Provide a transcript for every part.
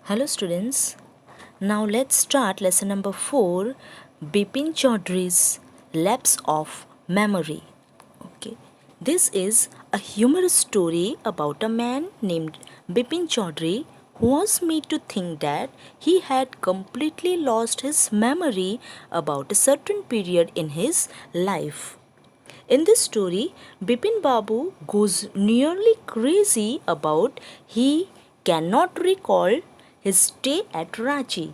Hello students. Now let's start lesson number 4, Bipin Chaudhary's Lapse of Memory. Okay. This is a humorous story about a man named Bipin Chaudhary who was made to think that he had completely lost his memory about a certain period in his life. In this story, Bipin Babu goes nearly crazy about he cannot recall his stay at Ranchi.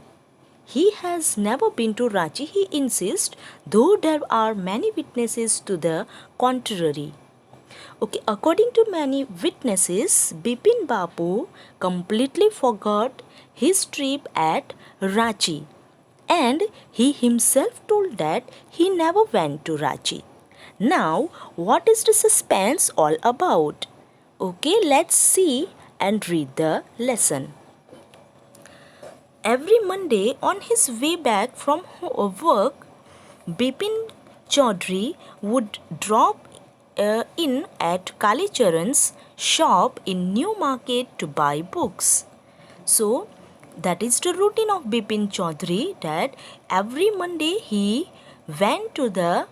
He has never been to Ranchi, he insists, though there are many witnesses to the contrary. Okay, according to many witnesses, Bipin Babu completely forgot his trip at Ranchi and he himself told that he never went to Ranchi. Now, what is the suspense all about? Okay, let's see and read the lesson. Every Monday on his way back from work, Bipin Chaudhary would drop in at Kali Charan's shop in New Market to buy books. So, that is the routine of Bipin Chaudhary, that every Monday he went to the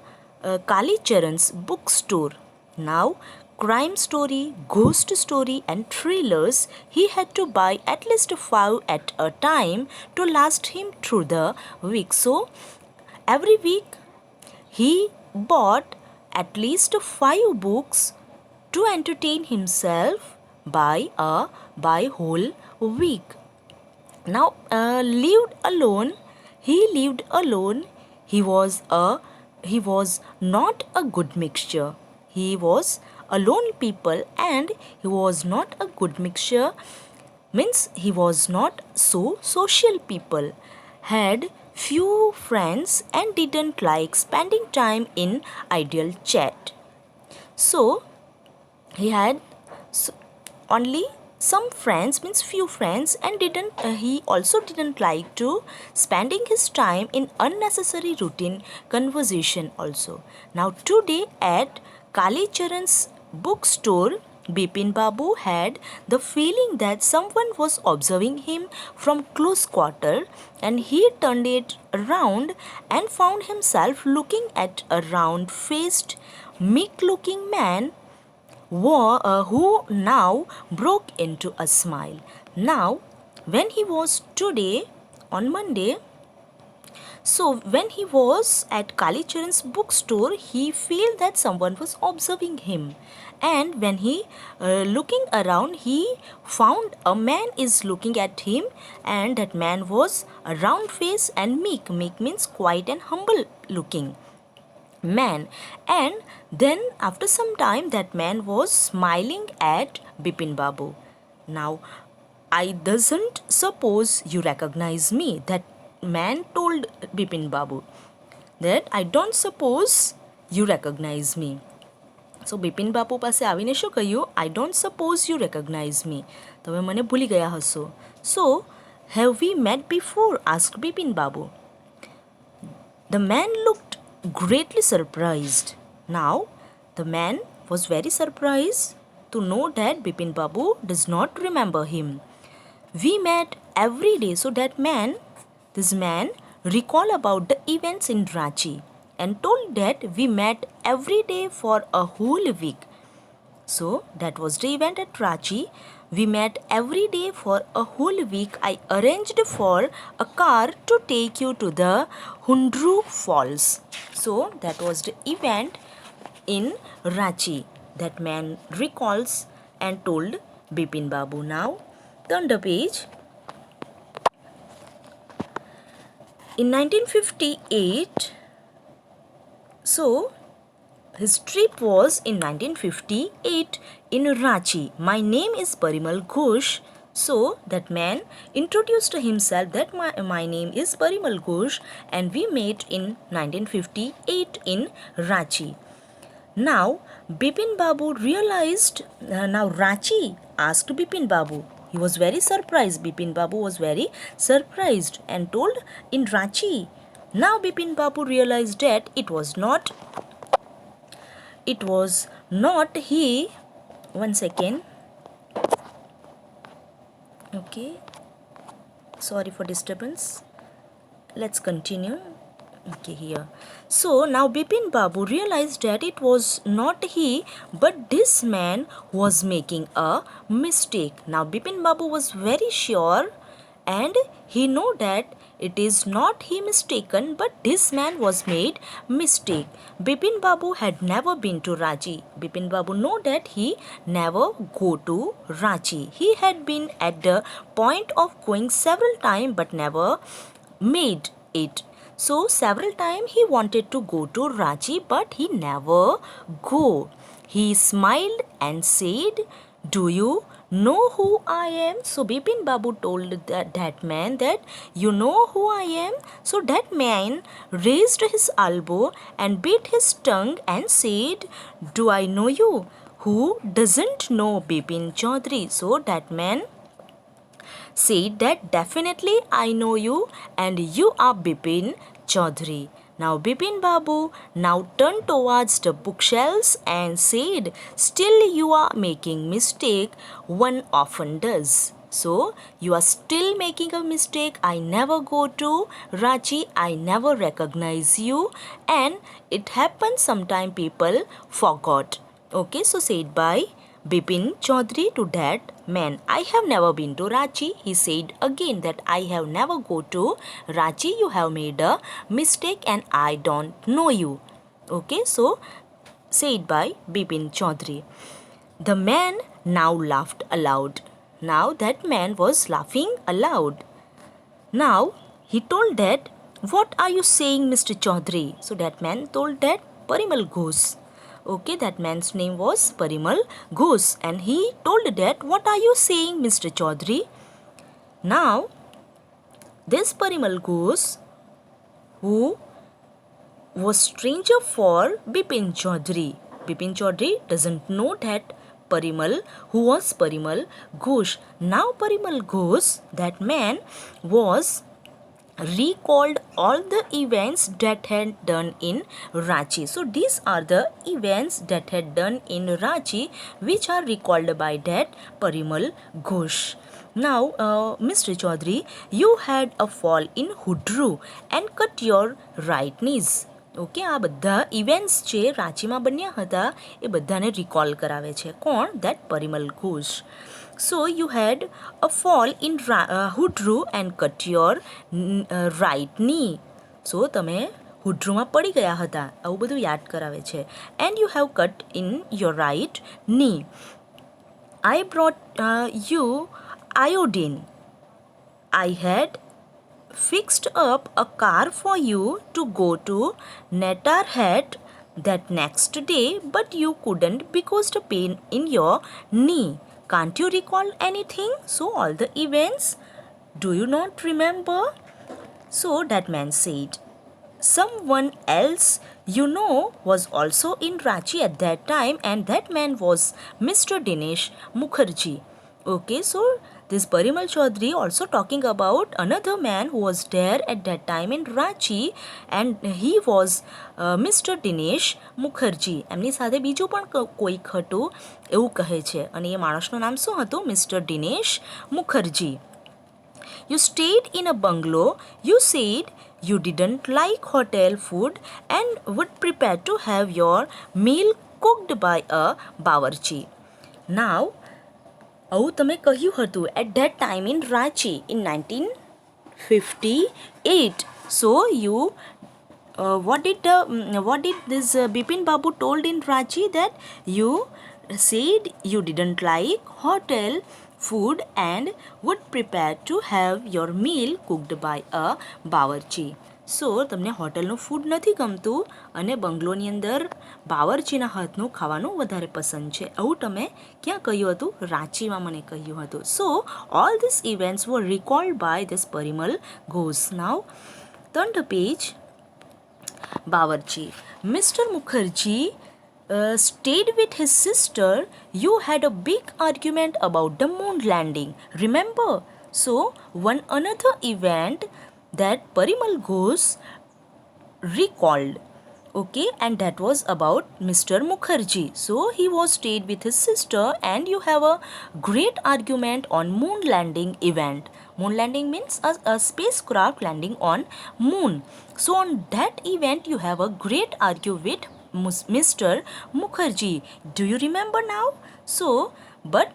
Kali Charan's bookstore. Now, crime story, ghost story and thrillers, he had to buy at least 5 at a time to last him through the week. So, every week he bought at least 5 books to entertain himself by whole week. Now, lived alone. He lived alone. He was not a good mixture. He was alone people, and he was not a good mixture. Means he was not so social people. Had few friends and didn't like spending time in ideal chat. So he had only some friends, means few friends, and didn't he also didn't like to spending his time in unnecessary routine conversation also. Now today at Kali Charan's bookstore, Bipin Babu had the feeling that someone was observing him from close quarter, and he turned it around and found himself looking at a round-faced, meek-looking man who now broke into a smile. Now, when he was today on Monday, so when he was at Kalicharan's bookstore, he felt that someone was observing him. And when he looking around, he found a man is looking at him, and that man was a round face and meek. Meek means quiet and humble looking man. And then after some time that man was smiling at Bipin Babu. Now, I doesn't suppose you recognize me. That man told Bipin Babu that I don't suppose you recognize me. So Bipin બાપુ પાસે આવીને શું કહ્યું? I don't suppose you recognize me. તમે મને ભૂલી ગયા હશો. So, have we met before? Asked Bipin Babu. The man looked greatly surprised. Now, the man was very surprised to know that Bipin Babu does not remember him. We met every day, so this man recalled about the events in Ranchi and told that we met every day for a whole week. So that was the event at Ranchi. We met every day for a whole week. I arranged for a car to take you to the Hundru Falls. So that was the event in Ranchi. That man recalls and told Bipin Babu. Now turn the page. In 1958, so his trip was in 1958 in Ranchi. My name is Parimal Ghosh. So that man introduced himself that my name is Parimal Ghosh, and we met in 1958 in Ranchi. Now Bipin Babu realized, now Ranchi, asked Bipin Babu. He was very surprised. Bipin Babu was very surprised and told in Ranchi. Now Bipin Babu realized that it was not he. One second. Okay. Sorry for disturbance. Let's continue. Okay, here. So now Bipin Babu realized that it was not he, but this man was making a mistake. Now Bipin Babu was very sure, and he know that it is not he mistaken, but this man was made mistake. Bipin Babu had never been to Ranchi. Bipin Babu know that he never go to Ranchi. He had been at the point of going several times, but never made it. So several times he wanted to go to Ranchi, but he never go. He smiled and said, "Do you know who I am?" So Bipin Babu told that man that, "You know who I am?" So that man raised his elbow and bit his tongue and said, "Do I know you? Who doesn't know Bipin Chaudhary?" So that man said that, "Definitely I know you, and you are Bipin Chaudhary." Now Bipin Babu now turned towards the bookshelves and said, "Still you are making mistake, one often does." So you are still making a mistake. I never go to Ranchi, I never recognize you, and it happens sometime people forgot. Okay, so said by Bipin Chaudhary to that man. "I have never been to Ranchi." He said again that, "I have never go to Ranchi. You have made a mistake and I don't know you." Okay, so said by Bipin Chaudhary. The man now laughed aloud. Now that man was laughing aloud. Now he told that, "What are you saying, Mr. Chaudhary?" So that man told that, "Parimal Ghosh." Okay, that man's name was Parimal Ghosh, and he told that, "What are you saying, Mr. Chaudhary?" Now this Parimal Ghosh, who was stranger for Bipin Chaudhary. Bipin Chaudhary doesn't know that Parimal, who was Parimal Ghosh. Now Parimal Ghosh, that man, was recalled all the events that had done in Ranchi. So these are the events that had done in Ranchi, which are recalled by that Parimal Ghosh. Now, Mr. Chaudhary, you had a fall in Hudru and cut your right knees. Okay, આ બધા events છે રાંચીમાં બન્યા હતા, એ બધાને recall કરાવે છે. કોણ? That Parimal Ghosh. So you had a fall in Hudru and cut your right knee. So તમે હુડ્રુમાં પડી ગયા હતા, આવું બધું યાદ કરાવે છે. And you have cut in your right knee. I brought you iodine. I had fixed up a car for you to go to Netarhat that next day, but you couldn't because the pain in your knee. Can't you recall anything? So all the events, do you not remember? So that man said, "Someone else you know was also in Ranchi at that time, and that man was Mr. Dinesh Mukherjee." Okay, so this Parimal Chaudhary also talking about another man who was there at that time in Ranchi, and he was Mr. Dinesh Mukherjee. એમની સાથે બીજું પણ કોઈક હતું એવું કહે છે, અને એ માણસનું નામ શું હતું? Mister Dinesh Mukherjee. You stayed in a bungalow. You said you didn't like hotel food and would prepare to have your meal cooked by a bawarchi. Now, આવું તમે કહ્યું હતું at that time in Ranchi in 1958. So you what did this Bipin Babu told in Ranchi? That you said you didn't like hotel food and would prepare to have your meal cooked by a bawarchi. સો તમને હોટલનું food નથી ગમતું અને બંગલોની અંદર બાવરચીના હાથનું ખાવાનું વધારે પસંદ છે, આવું તમે ક્યાં કહ્યું હતું? રાંચીમાં મને કહ્યું હતું. સો all these events were recalled by this Parimal Ghosh. Now turn the page. Bawarchi. Mr. Mukherjee stayed with his sister. You had a big argument about the moon landing, remember? So one another event that Parimal Ghosh recalled. Okay, and that was about Mr. Mukherjee. So he was stayed with his sister and you have a great argument on moon landing event. Moon landing means a spacecraft landing on moon. So on that event you have a great argue with Mr. Mukherjee. Do you remember now? So, but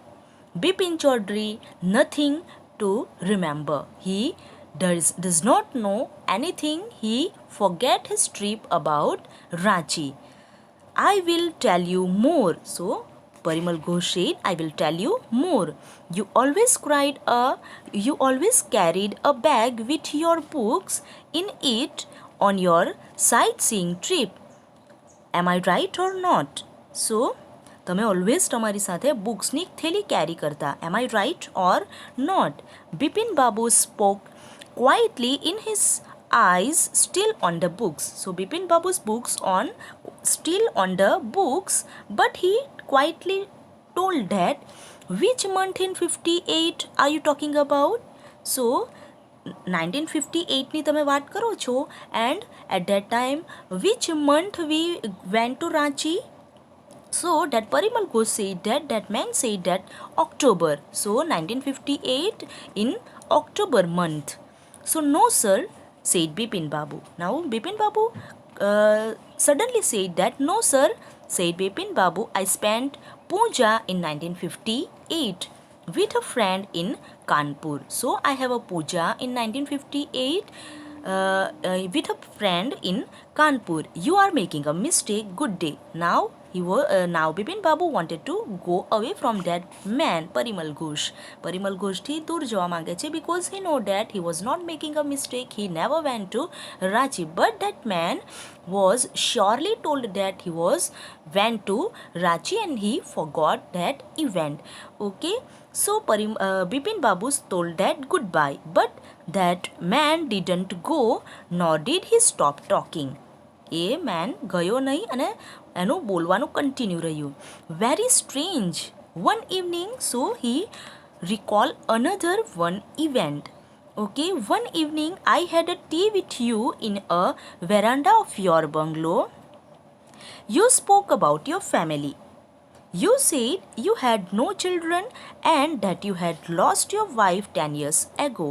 Bipin Chaudhary nothing to remember. He does not know anything. He forget his trip about Ranchi. I will tell you more. So Parimal Ghosh said, I will tell you more. You always carried a bag with your books in it on your sightseeing trip. Am I right or not? So તમે always તમારી સાથે બુક્સની થેલી કેરી કરતા. Am I right or not? Bipin Babu spoke quietly in his eyes still on the books. So Bipin Babu's books on still on the books, but he quietly told that which month in 58 are you talking about? So 1958 ની તમે વાત કરો છો, and at that time which month we went to Ranchi? So that Parimal Ghosh said that man said that October. So 1958 in October month. So no sir, said Bipin Babu. Now Bipin Babu suddenly said that no sir, said Bipin Babu, I spent puja in 1958 with a friend in Kanpur. So I have a puja in 1958 with a friend in Kanpur. You are making a mistake. Good day. Now Bipin Babu wanted to go away from that man, Parimal Ghosh. Parimal Ghosh થી દૂર જવા માંગે છે because he know that he was not making a mistake. He never went to Ranchi. But that man was surely told that he went to Ranchi and he forgot that event. Okay. So Bipin Babu told that goodbye. But that man didn't go, nor did he stop talking. એ man ગયો નહીં અને એનું બોલવાનું continue રહ્યું. Very strange. One evening, so he recall another one event. Okay, one evening I had a tea with you in a veranda of your bungalow. You spoke about your family. You said you had no children and that you had lost your wife 10 years ago.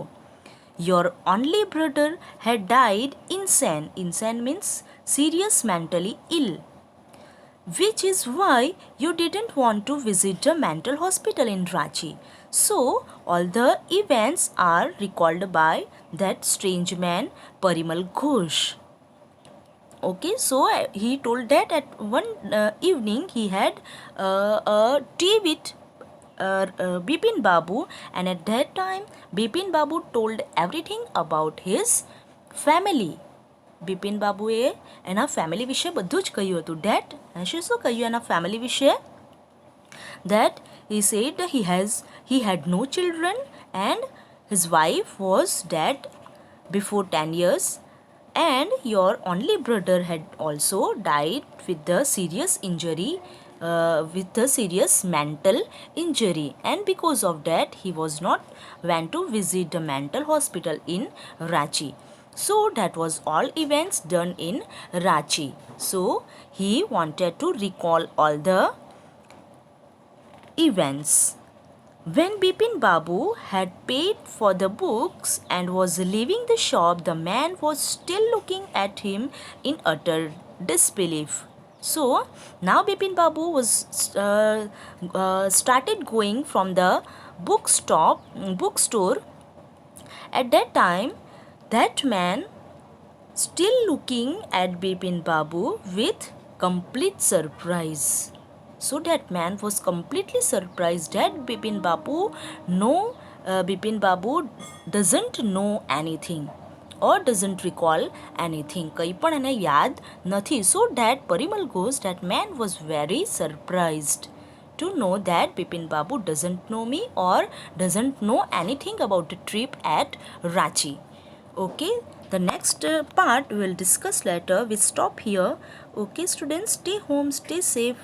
Your only brother had died insane. Insane means serious mentally ill. Which is why you didn't want to visit the mental hospital in Ranchi. So, all the events are recalled by that strange man, Parimal Ghosh. Okay, so he told that at one evening he had a tea with Bipin Babu, and at that time Bipin Babu told everything about his family. Bipin બાબુએ એના family વિશે બધું જ કહ્યું હતું. Date શું કહ્યું એના ફેમિલી વિશે? That he said that he had no children and his wife was dead before 10 years, and your only brother had also died with the serious injury, with the serious mental injury, and because of that he was not went to visit the mental hospital in Ranchi. So that was all events done in Ranchi. So he wanted to recall all the events. When Bipin Babu had paid for the books and was leaving the shop, the man was still looking at him in utter disbelief. So now Bipin Babu was started going from the bookstore. At that time, that man still looking at Bipin Babu with complete surprise. So that man was completely surprised that Bipin Babu doesn't know anything or doesn't recall anything. કંઈ પણ એને યાદ નથી. So that Parimal Ghosh, that man was very surprised to know that Bipin Babu doesn't know me or doesn't know anything about the trip at Ranchi. Okay, the next part we will discuss later. We stop here. Okay students, stay home, stay safe.